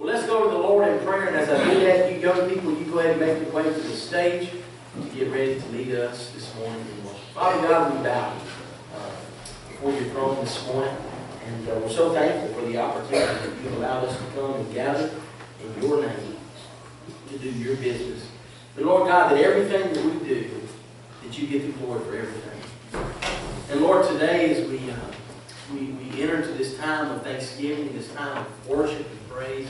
Well, let's go to the Lord in prayer, and as I do that, you young people, you go ahead and make your way to the stage to get ready to lead us this morning in worship. Father God, we bow before your throne this morning, and we're so thankful for the opportunity that you've allowed us to come and gather in your name to do your business. But Lord God, that everything that we do, that you get the glory for everything. And Lord, today as we enter into this time of thanksgiving, this time of worship and praise,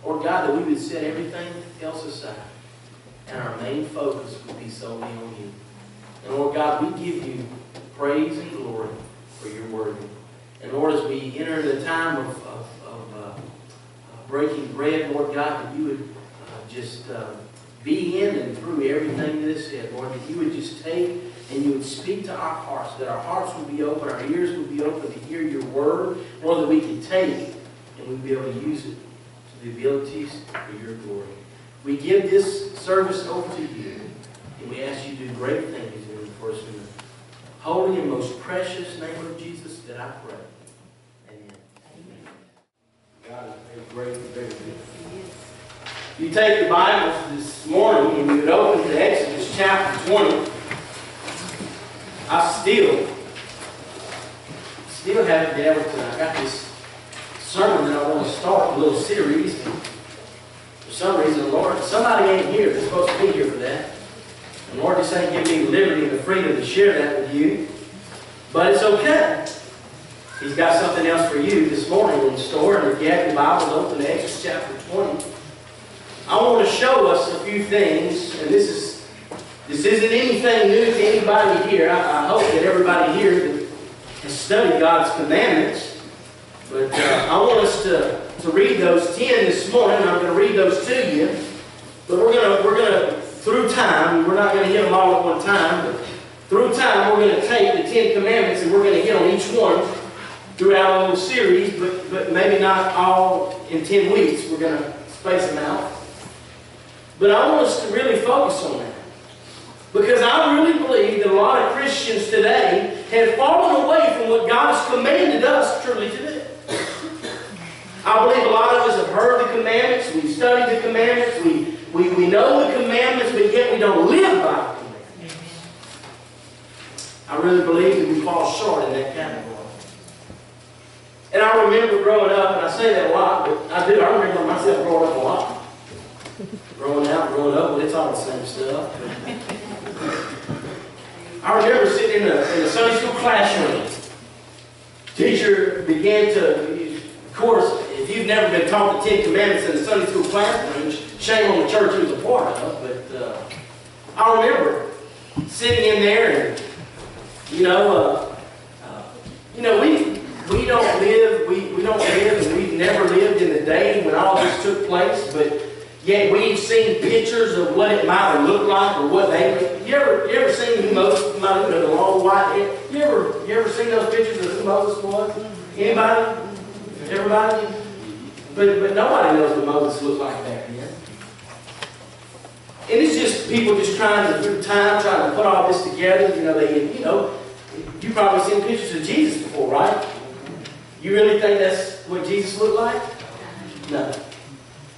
Lord God, that we would set everything else aside, and our main focus would be solely on you. And Lord God, we give you praise and glory for your word. And Lord, as we enter the time of breaking bread, Lord God, that you would just be in and through everything that is said, Lord, that you would just take and you would speak to our hearts, that our hearts would be open, our ears would be open to hear your word, Lord, that we could take and we'd be able to use it to the abilities for your glory. We give this service over to you, and we ask you to do great things in the first minute. Holy and most precious name of Jesus that I pray. Amen. Amen. God is very great and very good. You take the Bibles this morning and you would open to Exodus chapter 20. I still haven't been able to. I got this sermon that I want to start, a little series. For some reason, the Lord, somebody ain't here that's supposed to be here for that. The Lord just ain't giving me the liberty and the freedom to share that with you. But it's okay. He's got something else for you this morning in store. And if you have your Bibles open to Exodus chapter 20, I want to show us a few things. And this isn't anything new to anybody here. I hope that everybody here that has studied God's commandments. But I want us to read those 10 this morning. I'm going to read those to you. But we're going to through time, we're not going to hit them all at one time, but through time we're going to take the 10 commandments and we're going to hit on each one throughout a little series, but maybe not all in 10 weeks. We're going to space them out. But I want us to really focus on that. Because I really believe that a lot of Christians today have fallen away from what God has commanded us truly to do. I believe a lot of us have heard the commandments, we've studied the commandments, we know the commandments, but yet we don't live by the commandments. I really believe that we fall short in that category. And I remember growing up, and I say that a lot, but I remember myself growing up a lot. Growing up, well, it's all the same stuff. I remember sitting in a Sunday school classroom. Teacher began to, of course, if you've never been taught the 10 Commandments in the Sunday school classroom, shame on the church he was a part of, but I remember sitting in there and, we don't live and we've never lived in the day when all this took place, but yet we've seen pictures of what it might have looked like or what they would. You ever seen who Moses might have been, the long white hair? You ever seen those pictures of who Moses was? Anybody? Everybody? But nobody knows what Moses looked like back then. And it's just people just trying to, through time, trying to put all this together. You've probably seen pictures of Jesus before, right? You really think that's what Jesus looked like? No.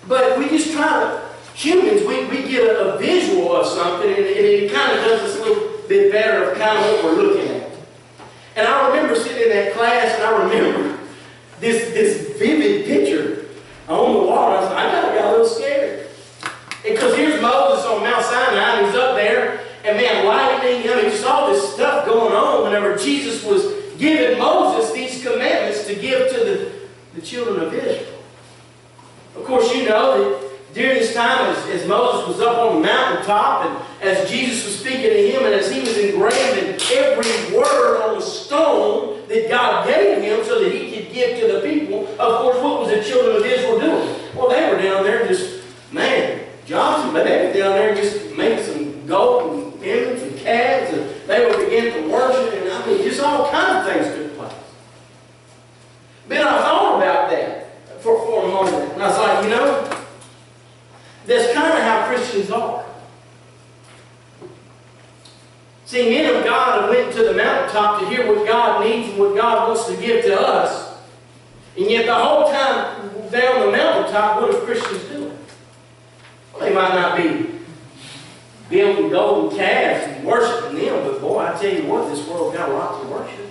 But we just try to, humans, we get a visual of something, and it kind of does us a little bit better of kind of what we're looking at. And I remember sitting in that class, and I remember this vivid picture on the wall. I was like, I got a little scared. Because here's Moses on Mount Sinai, and he's up there, and man, lightning, just all this stuff going on whenever Jesus was giving Moses these commandments to give to the children of Israel. Of course, you know that during this time, as Moses was up on the mountaintop, and as Jesus was speaking to him, and as he was engraving every word on the stone that God gave him so that he could give to the people, of course, what was the children of Israel doing? Well, they were down there just, Johnson, but they were down there just making some gold and emeralds and calves, and they would begin to worship, and just all kinds of things took place. But I thought about that for a moment, and I was like, that's kind of how Christians are. See, men of God have went to the mountaintop to hear what God needs and what God wants to give to us. And yet the whole time there on the mountaintop, what are Christians doing? Well, they might not be building golden calves and worshiping them, but boy, I tell you what, this world got a lot to worship.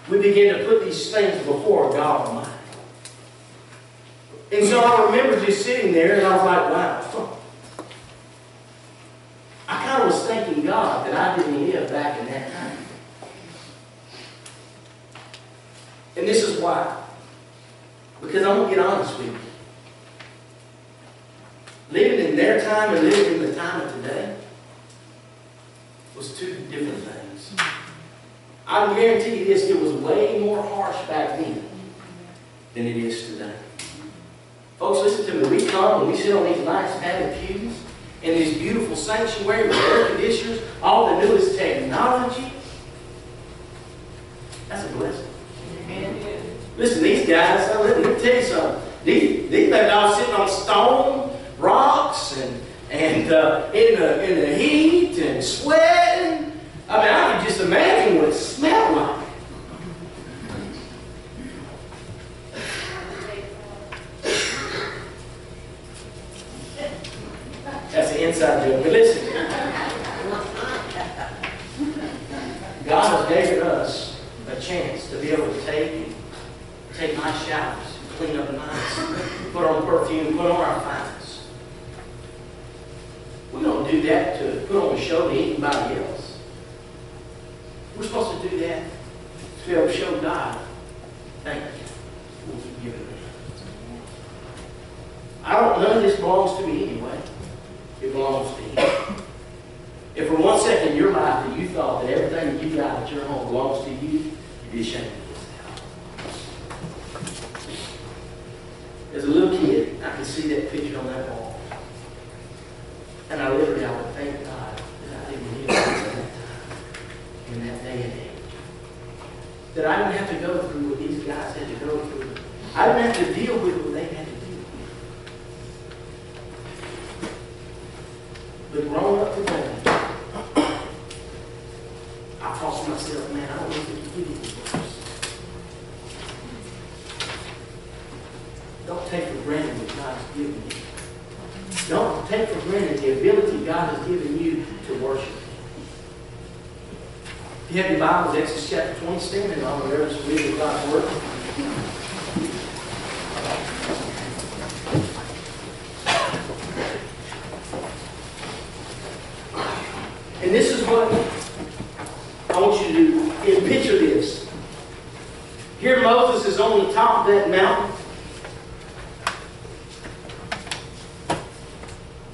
We begin to put these things before God Almighty. And so I remember just sitting there and I was like, wow. I kind of was thanking God that I didn't live back in that time. And this is why. Because I'm going to get honest with you. Living in their time and living in the time of today was two different things. I can guarantee you this, it was way more harsh back then than it is today. Folks, listen to me. We come and we sit on these nice padded pews in these beautiful sanctuaries with air conditioners, all the newest technology. That's a blessing. Amen. Listen, these guys, let me tell you something. These baby dolls sitting on stone, rocks, and in the heat and sweating. I mean, I can just imagine what it smelled like. That's an inside joke. But listen, God has given us a chance to be able to take nice showers, clean up nice, put on perfume, put on our finest. We don't do that to put on a show to anybody else. We're supposed to do that to be able to show God, thank you for what you've given me. None of this belongs to me anyway. It belongs to Him. If for one second in your life that you thought that everything that you got at your home belongs to you, you'd be ashamed of yourself. As a little kid, I could see that picture on that wall. And I would thank God that I didn't live in that time, in that day and age. That I didn't have to go through what these guys had to go through. I didn't have to deal with what they had to deal with. But growing up today, I thought to myself, man, I don't know if we can get any worse. Don't take for granted what God has given you. Don't take for granted the ability God has given you to worship Him. If you have your Bibles, Exodus chapter 20, stand on there as we read God's Word. And this is what I want you to do. Picture this. Here Moses is on the top of that mountain.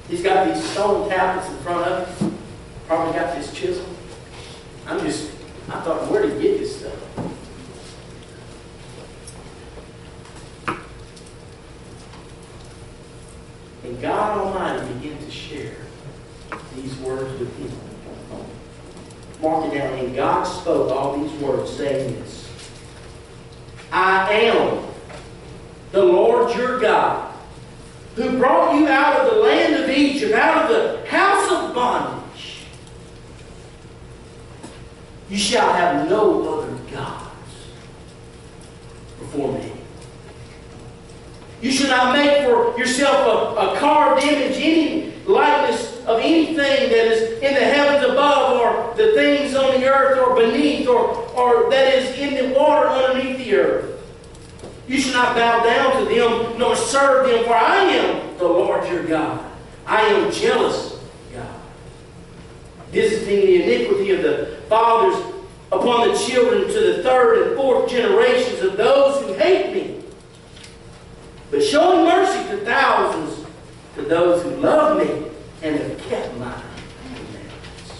He's got these stone tablets in front of him. Probably got this chisel. I thought, where did he get this stuff? And God Almighty began to share these words with him. Mark it down. And God spoke all these words, saying this: I am the Lord your God, who brought you out of the land of Egypt, out of the house of bondage. You shall have no other gods before me. You shall not make for yourself a carved image, any likeness of anything that is in the heavens above, or the things on the earth, or beneath, or that is in the water underneath the earth. You shall not bow down to them, nor serve them, for I am the Lord your God. I am jealous God, visiting the iniquity of the fathers upon the children to the third and fourth generations of those who hate me, but showing mercy to thousands, to those who love me and have kept my commandments.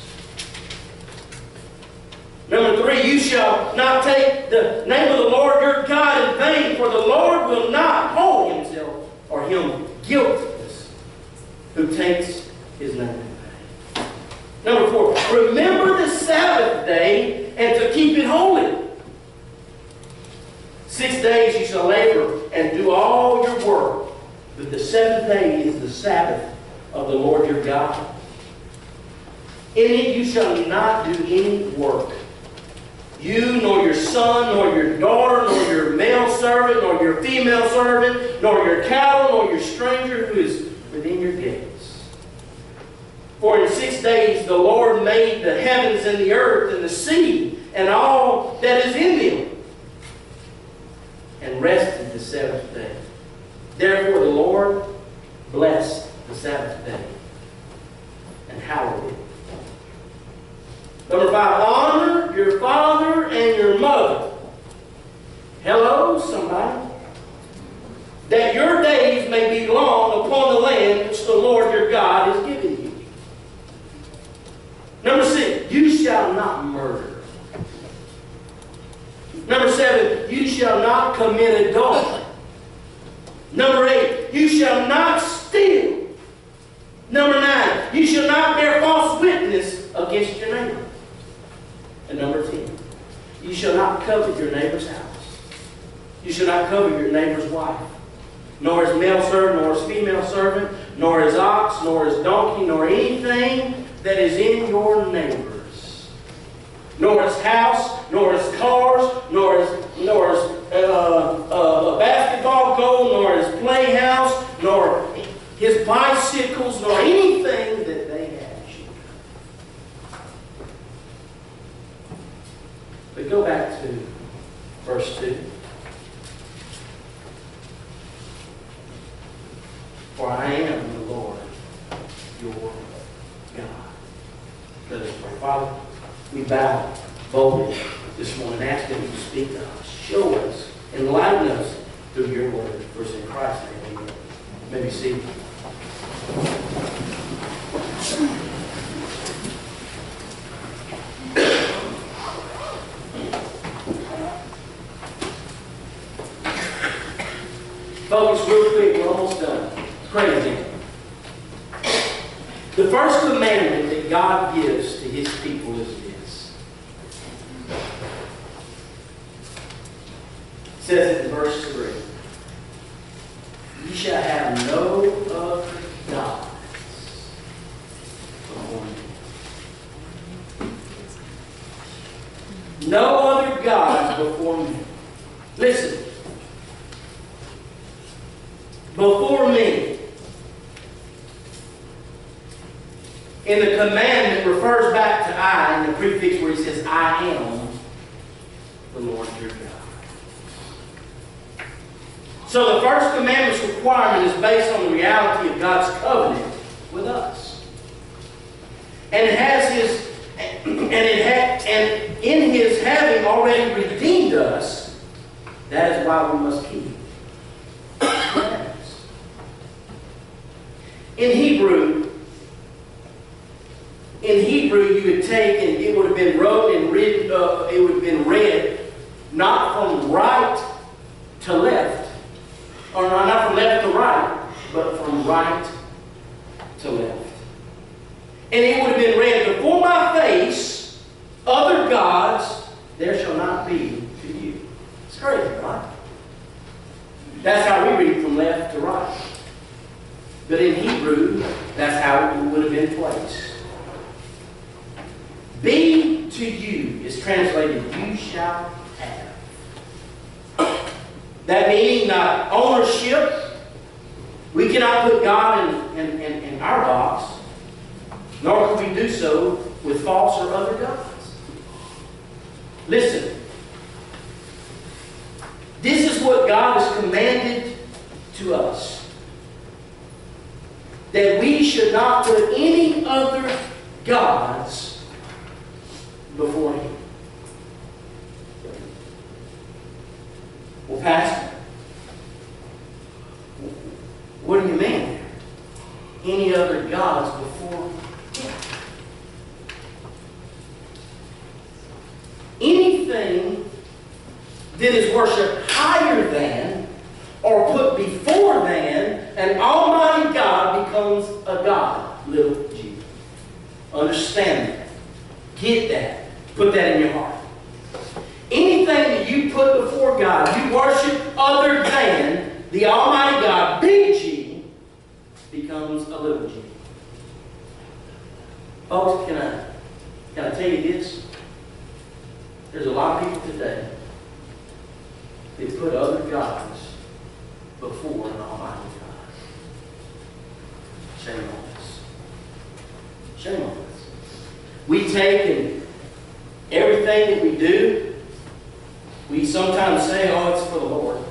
Number 3, you shall not take the name of the Lord your God in vain, for the Lord will not hold himself or him guiltless who takes his name in vain. Number 4, remember the Sabbath day and to keep it holy. 6 days you shall labor and do all your work, but the 7th day is the Sabbath of the Lord your God. In it you shall not do any work, you, nor your son, nor your daughter, nor your male servant, nor your female servant, nor your cattle, nor your stranger who is within your gates. For in 6 days the Lord made the heavens and the earth and the sea and all that is in them, and rested the seventh day. Therefore the Lord blessed the Sabbath day and hallowed it. Number 5, honor your father and your mother. Hello, somebody. That your days may be long upon the land which the Lord your God is giving you. Number 6, you shall not murder. Number 7, you shall not commit adultery. Number 8, you shall not steal. Number 9, you shall not bear false witness against your neighbor. And number 10, you shall not covet your neighbor's house. You shall not covet your neighbor's wife, nor his male servant, nor his female servant, nor his ox, nor his donkey, nor anything that is in your neighbor's. Nor his house, nor his cars, nor his basketball goal, nor his playhouse, nor his bicycles, nor anything that they have. But go back to verse 2. For I am the Lord, your God. Let us pray. Father, we bow boldly this morning, asking you to speak to us, show us, enlighten us through your word. For it's in Christ's name, amen. You may be seated. Focus real quick, we're almost done. Pray again. The first commandment that God gives to His people is this. It says it in verse 3. You shall have no other gods before me. No other gods before me. Listen. Before me. In the commandment refers back to I in the prefix where he says, I am the Lord your God. So the first commandment's requirement is based on the reality of God's covenant with us. And it has his and in his having already redeemed us, that is why we must keep commandments. In Hebrew, you would take, and it would have been wrote and written, it would have been read not from right to left, or not from left to right, but from right to left. And it would have been read, before my face, other gods there shall not be to you. It's crazy, right? That's how we read from left to right. But in Hebrew, that's how it would have been placed. Be to you is translated, you shall have. That meaning not ownership. We cannot put God in our box, nor can we do so with false or other gods. Listen. This is what God has commanded to us. That we should not put any other gods before Him. Well, Pastor, what do you mean? Any other gods before Him? Anything that is worshipped higher than or put before than an almighty God becomes a god, little g. Understand that. Get that. Put that in your heart. Anything that you put before God, you worship other than the almighty God, big G, becomes a little g. Folks, can I tell you this? There's a lot of people today that put other gods before an almighty God. Shame on us. Shame on us. We take and everything that we do, we sometimes say, oh, it's for the Lord.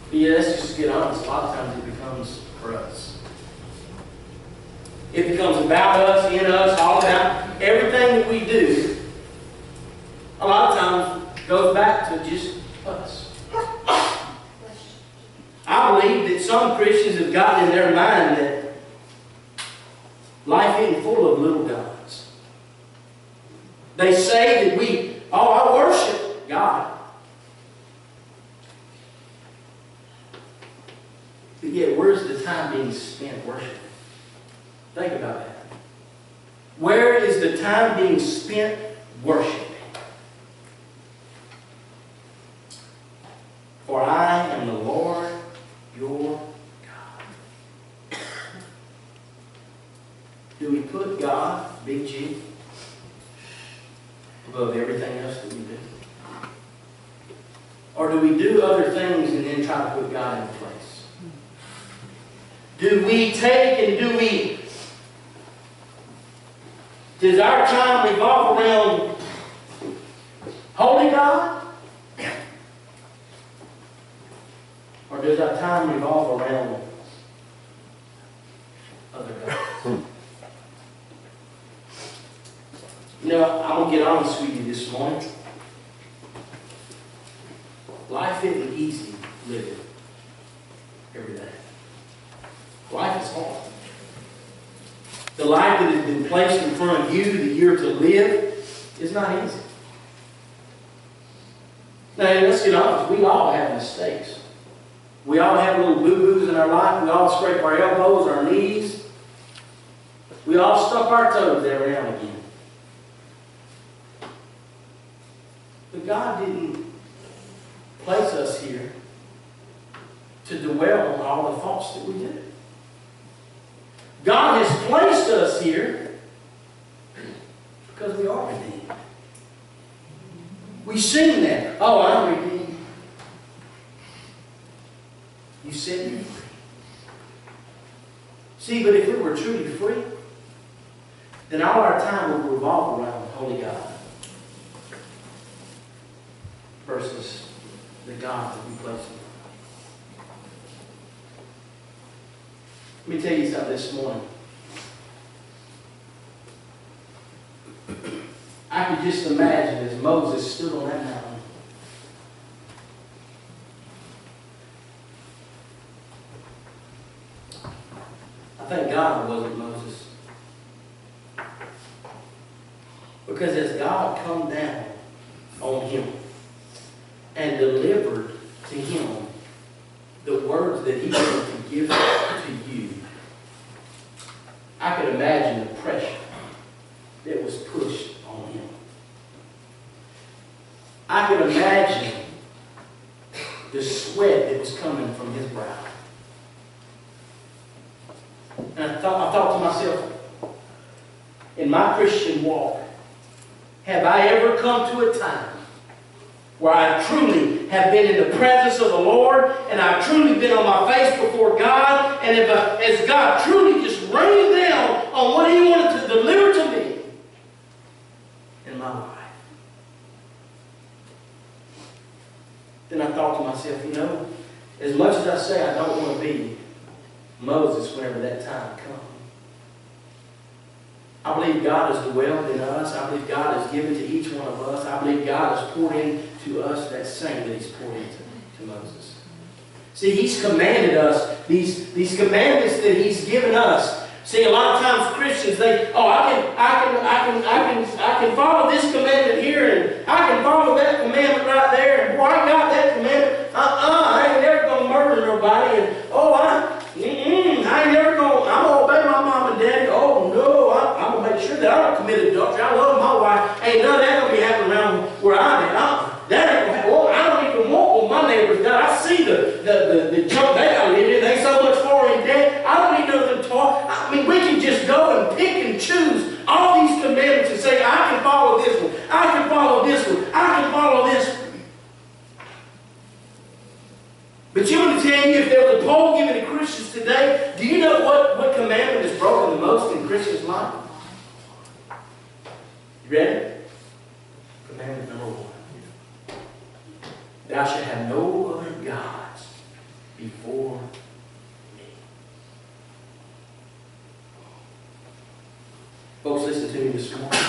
But yeah, let's just get honest. A lot of times it becomes for us. It becomes about us, in us, all about everything that we do. A lot of times goes back to just us. I believe that some Christians have gotten in their mind that life isn't full of little gods. They say that I worship God. But yet, where's the time being spent worshiping? Think about that. Where is the time being spent worshiping? For I am the Lord your God. Do we put God, big G, above everything else that we do? Or do we do other things and then try to put God in place? Do we take and does our time revolve around holy God? Or does our time revolve around other gods? You know, I'm going to get honest with you this morning. Life isn't easy living every day. Life is hard. The life that has been placed in front of you, that you're to live, is not easy. Now, let's get honest. We all have mistakes. We all have little boo-boos in our life. We all scrape our elbows, our knees. We all stump our toes every now and again. But God didn't place us here to dwell on all the faults that we do. God has placed us here because we are redeemed. We sing that. Oh, I'm redeemed. You set me free. See, but if we were truly free, then all our time would revolve around the Holy God versus the God that we place in. Let me tell you something this morning. I could just imagine as Moses stood on that mountain. I thank God it wasn't Moses. Because as God come down on him and delivered to him the words that he wanted to give to you, I could imagine the pressure that was pushed on him. I could imagine the sweat that was coming from his brow. And I thought to myself, in my Christian walk, have I ever come to a time where I truly have been in the presence of the Lord and I've truly been on my face before God, and as God truly just rained down on what He wanted to deliver to me in my life? Then I thought to myself, you know, as much as I say I don't want to be Moses whenever that time comes, I believe God has dwelled in us. I believe God has given to each one of us. I believe God has poured into us that same that He's poured into Moses. See, He's commanded us these commandments that He's given us. See, a lot of times Christians think, oh, I can follow this commandment here, and I can follow that commandment right there, and boy, I got that commandment. I ain't never gonna murder nobody, and oh, I ain't never gonna. I'm gonna obey my mom and daddy. Oh no, I'm gonna make sure that I don't commit adultery. I love my wife. Ain't none of that gonna be happening around where I'm at. That ain't gonna happen. Well, I don't even want what my neighbors got. I see the junk they got in it. They ain't so much for in debt. I don't need none of them talk. I mean, we can just go and pick and choose all these commandments and say, I can follow this one. I can tell you, if there was a poll given to Christians today, do you know what commandment is broken the most in Christians' life? You ready? Commandment number 1. Thou shalt have no other gods before me. Folks, listen to me this morning.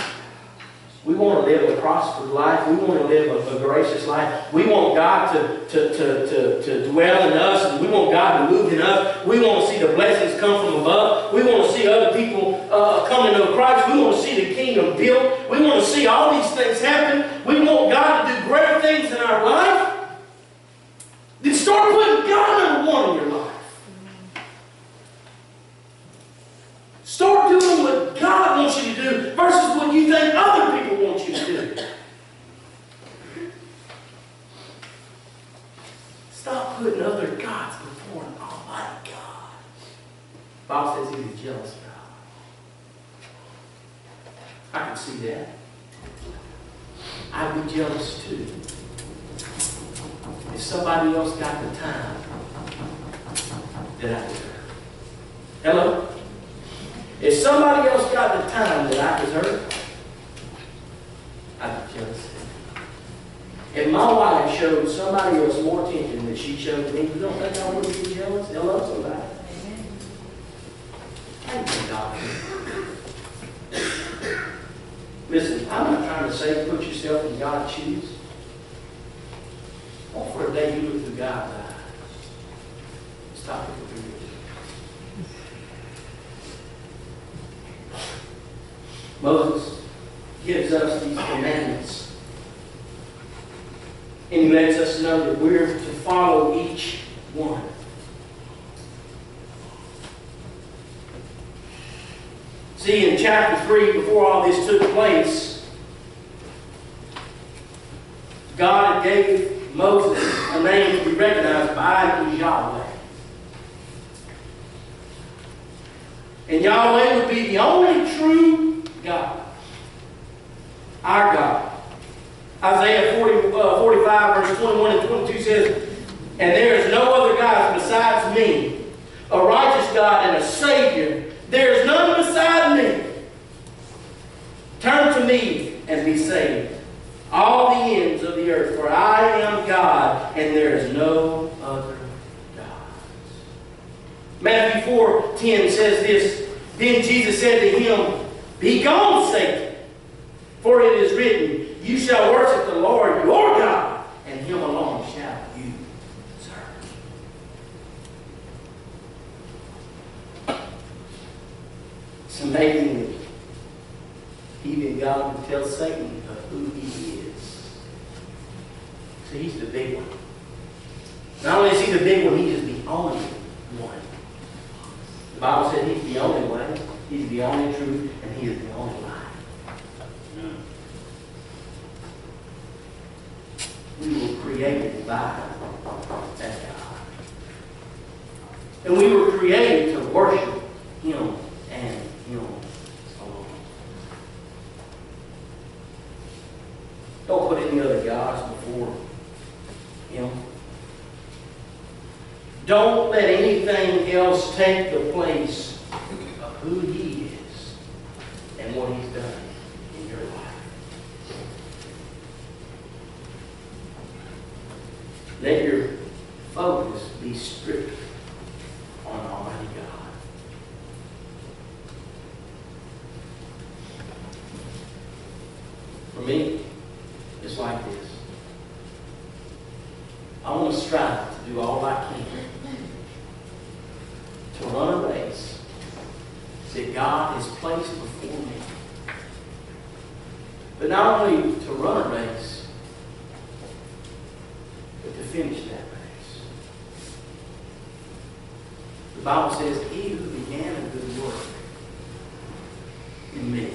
We want to live a prosperous life. We want to live a gracious life. We want God to dwell in us, and we want God to move in us. We want to see the blessings come from above. We want to see other people come to know Christ. We want to see the kingdom built. We want to see all these things happen. We want God to do great things in our life. Then start putting God number 1 in your life. Start doing what God wants you to do versus what you think other people want you to do. Stop putting other gods before an almighty God. The Bible says He was jealous of God. I can see that. I'd be jealous too. If somebody else got the time that I deserve. Hello? If somebody else got the time that I deserve, I'd be jealous. If my wife showed somebody else more attention than she showed me, you don't think I would be jealous? Hello, somebody. Thank you, God. Listen, I'm not trying to say put yourself in God's shoes. What for a day you look through God's eyes? Stop looking through yours. Moses gives us these commandments. And he lets us know that we're to follow each one. See, in chapter 3, before all this took place, God gave Moses a name to be recognized by. It was Yahweh. And Yahweh would be the only true God. Our God. Isaiah 45, verse 21 and 22 says, "And there is no other God besides me, a righteous God and a Savior. There is none beside me. Turn to me and be saved, all the ends of the earth, for I am God, and there is no other gods." Matthew 4:10 says this, "Then Jesus said to him, Be gone, Satan, for it is written, You shall worship the Lord your God, and Him alone shall you serve." It's amazing that even God can tell Satan of who he is. So he's the big one. Not only is he the big one, he is the only one. The Bible said he's the only way, he's the only truth, and he is the only life. We were created by that God. And we were created to worship Him and Him alone. Don't put any other gods before Him. Don't let anything else take the place of who He is and what He's done in your life. Let your focus be strictly on Almighty God. For me, it's like this. I want to strive to do all I can to run a race that God has placed before me. But not only to run a race, but to finish that race. The Bible says, He who began a good work in me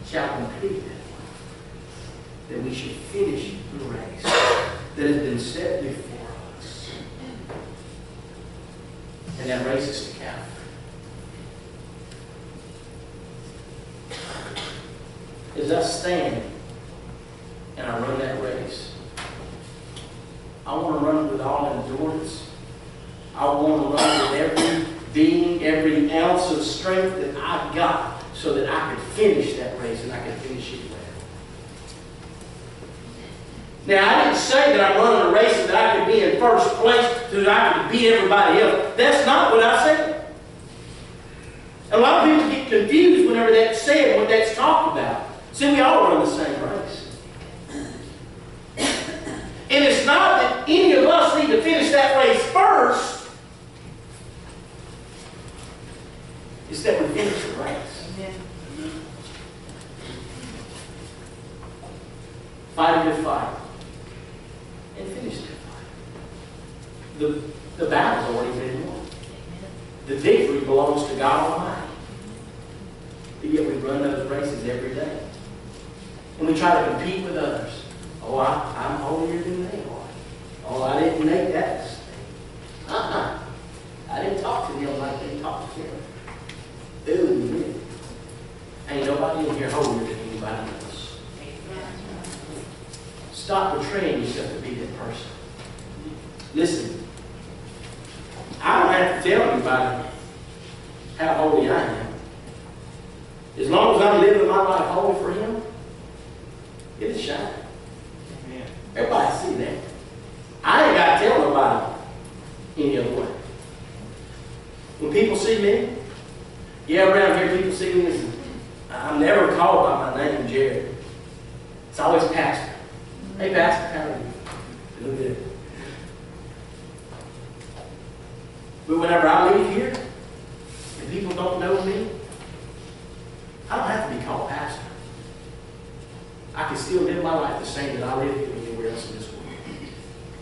shall complete that work, that we should finish the race that has been set before us. And that race is to Calvary. As I stand and I run that race, I want to run with all endurance. I want to run with every being, every ounce of strength that I've got so that I can finish that race and I can finish it well. Now, I didn't say that I'm running a race so that I could be in first place so that I could beat everybody else. That's not what I said. A lot of people get confused whenever that's said, what that's talked about. See, we all run the same race. And it's not that any of us need to finish that race first. It's that we finish the race. Amen. Fight a good fight. And finish that fight. The battle's already been won. The victory belongs to God Almighty. But yet we run those races every day. And we try to compete with others. Oh, I'm holier than they are. Oh, I didn't make that mistake. I didn't talk to them like they talked to him. Ooh, ain't nobody in here holier than anybody else. Stop betraying yourself to be that person. Listen, I don't have to tell anybody how holy I am. As long as I'm living my life holy for Him, it'll shine. Amen. Everybody see that. I ain't got to tell nobody any other way. When people see me, yeah, around here people see me as, I'm never called by my name, Jared. It's always Pastor. Hey, Pastor, how are you? Doing good. But whenever I leave here, and people don't know me, I don't have to be called pastor. I can still live my life the same that I live here anywhere else in this world.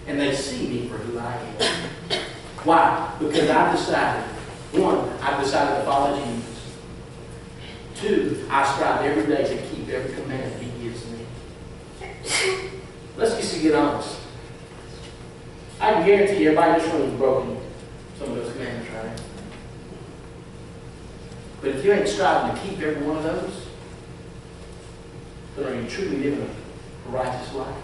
And they see me for who I am. Why? Because I've decided, one, I've decided to follow Jesus. Two, I strive every day to keep every command He gives me. Let's just get honest. I can guarantee you everybody in this room has broken some of those commandments, right? But if you ain't striving to keep every one of those, then are you truly living a righteous life?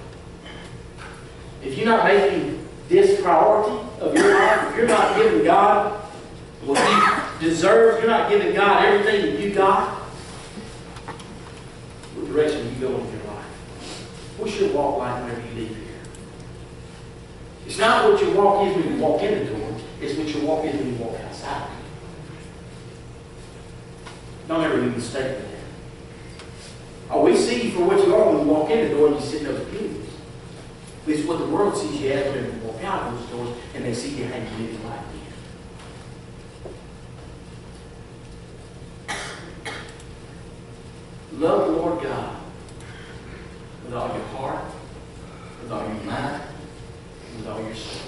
If you're not making this priority of your life, if you're not giving God what He deserves, you're not giving God everything that you got, what direction are you going in your life? What's your walk like whenever you leave here? It's not what your walk is when you walk in the door. It's what your walk is when you walk outside. Don't ever be mistaken in that. Oh, we see you for what you are when you walk in the door and you sit in those pews. It's what the world sees you as whenever you walk out of those doors and they see you how you live your life in. Love the Lord God with all your heart, with all your mind, with all your soul.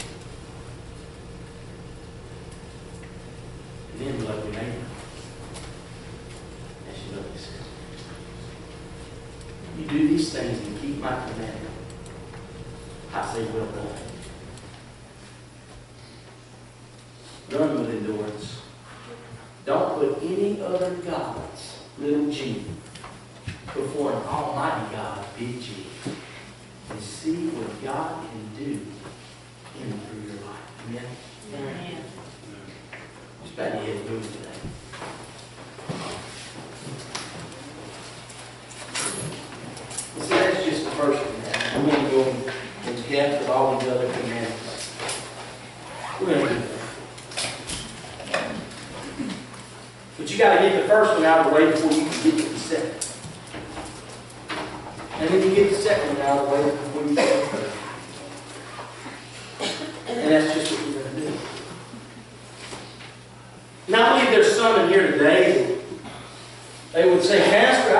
And then love your neighbor as you love yourself. You do these things and keep my commandment. I say, well done. Run with endurance. Don't put any other gods, little g, before an almighty God, big G. And see what God can do in and through your life. Amen? Amen. Just bow your head and move today. See, that's just the first commandment. I'm going to go in depth with all these other commandments. We're going to do that. But you got to get the first one out of the way before you can get to the second. And then you get the second one out of the way before you get to the third. And that's just what we're going to do. Now, I believe there's some in here today that they would say, Pastor,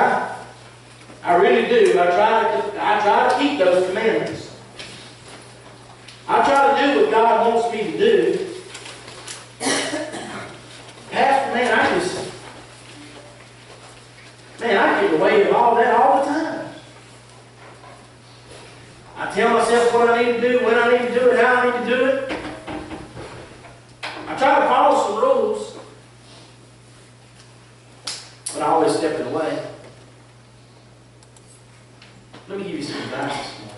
I really do. I try to keep those commandments. I try to do what God wants me to do. Pastor, I get away with all that all the time. I tell myself what I need to do, when I need to do it, how I need to do it. I try to follow some rules, but I always step it away. Let me give you some advice this morning.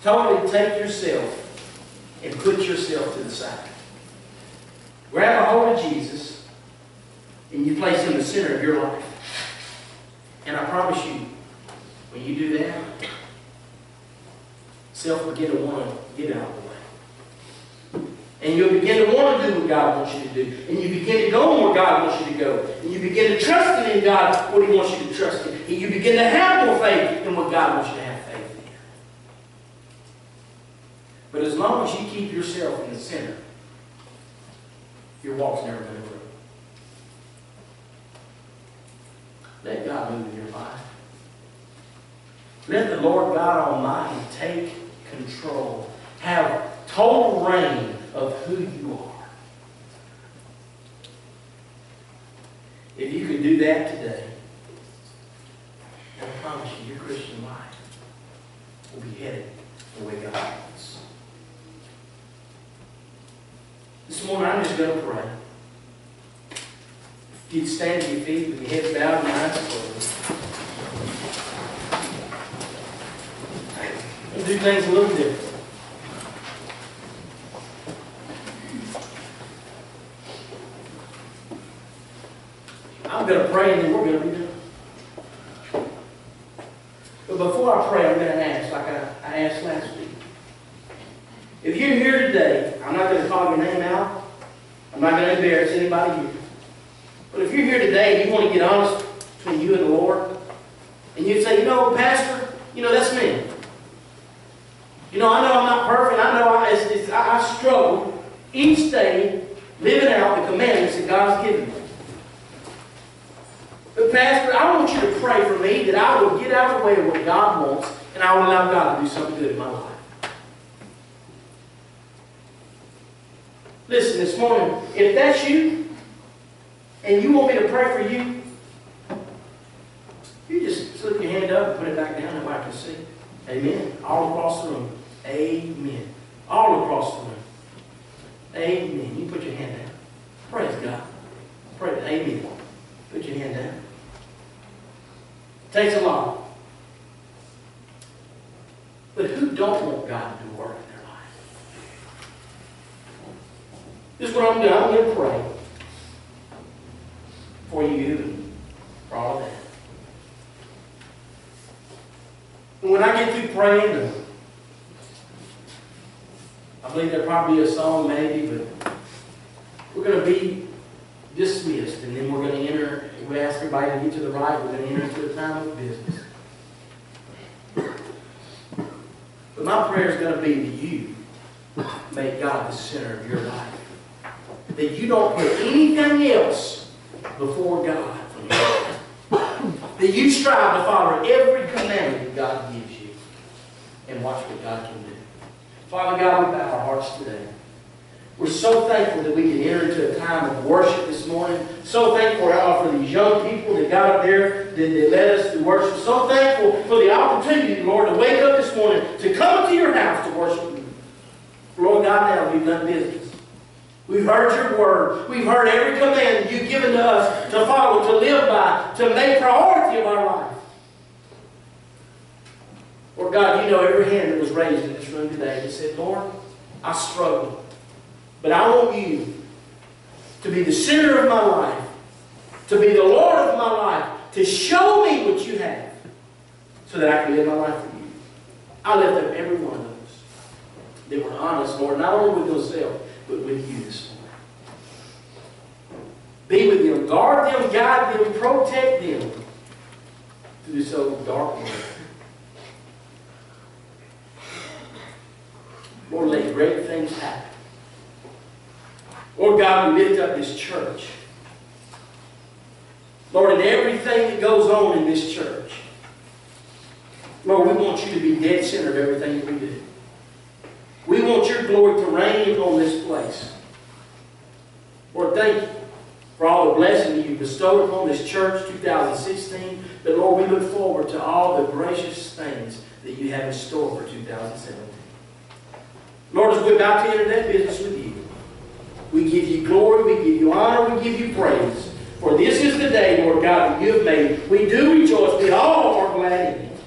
totally take yourself and put yourself to the side. Grab a hold of Jesus and you place Him in the center of your life. And I promise you, when you do that, self will begin to want to get out of the way. And you'll begin to want to do what God wants you to do. And you begin to go where God wants you to go. And you begin to trust in God what He wants you to trust in. And you begin to have more faith in what God wants you to have faith in. But as long as you keep yourself in the center, your walk's never going to grow. Let God move in your life. Let the Lord God Almighty take control. Have total reign of who you are. If you could do that today, I promise you, your Christian life will be headed the way God wants. This morning, I'm just going to pray. If you'd stand to your feet with your heads bowed and your eyes closed. We'll do things a little different. I'm going to pray and then we're going to be done. But before I pray, I'm going to ask, like I asked last week. If you're here today, I'm not going to call your name out. I'm not going to embarrass anybody here. But if you're here today and you want to get honest between you and the Lord, and you say, Pastor, that's me. I know I'm not perfect. I know I struggle each day living out the commandments that God's given me. But Pastor, I want you to pray for me that I will get out of the way of what God wants and I will allow God to do something good in my life. Listen, this morning, if that's you and you want me to pray for you, you just slip your hand up and put it back down so I can see. Amen. All across the room. Amen. All across the room. Amen. You put your hand down. Praise God. Pray. Amen. Put your hand down. Takes a lot. But who don't want God to do work in their life? This is what I'm doing. I'm going to pray for you and for all of that. And when I get through praying, I believe there'll probably be a song maybe, but we're going to be dismissed, and then we're going to enter. We ask everybody to get to the right. We're going to enter into a time of business. But my prayer is going to be that you make God the center of your life. That you don't put anything else before God. That you strive to follow every commandment that God gives you. And watch what God can do. Father God, we bow our hearts today. We're so thankful that we can enter into a time of worship this morning. So thankful for these young people that got up there, that led us to worship. So thankful for the opportunity, Lord, to wake up this morning, to come to your house to worship you. Lord God, now we've done business. We've heard your word. We've heard every command you've given to us to follow, to live by, to make priority of our life. Lord God, you know every hand that was raised in this room today that said, Lord, I struggle. But I want you to be the center of my life, to be the Lord of my life, to show me what you have so that I can live my life for you. I lift up every one of those that were honest, Lord, not only with themselves, but with you this morning. Be with them, guard them, guide them, protect them through this old dark world. Lord, let great things happen. Lord God, we lift up this church. Lord, in everything that goes on in this church, Lord, we want you to be dead center of everything that we do. We want your glory to reign on this place. Lord, thank you for all the blessing that you bestowed upon this church 2016. But Lord, we look forward to all the gracious things that you have in store for 2017. Lord, as we're about to enter that business with you, we give you glory, we give you honor, we give you praise. For this is the day, Lord God, that you have made. We do rejoice. We all are glad in it.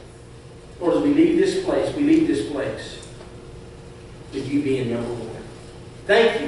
Lord, as we leave this place, you being number one. Thank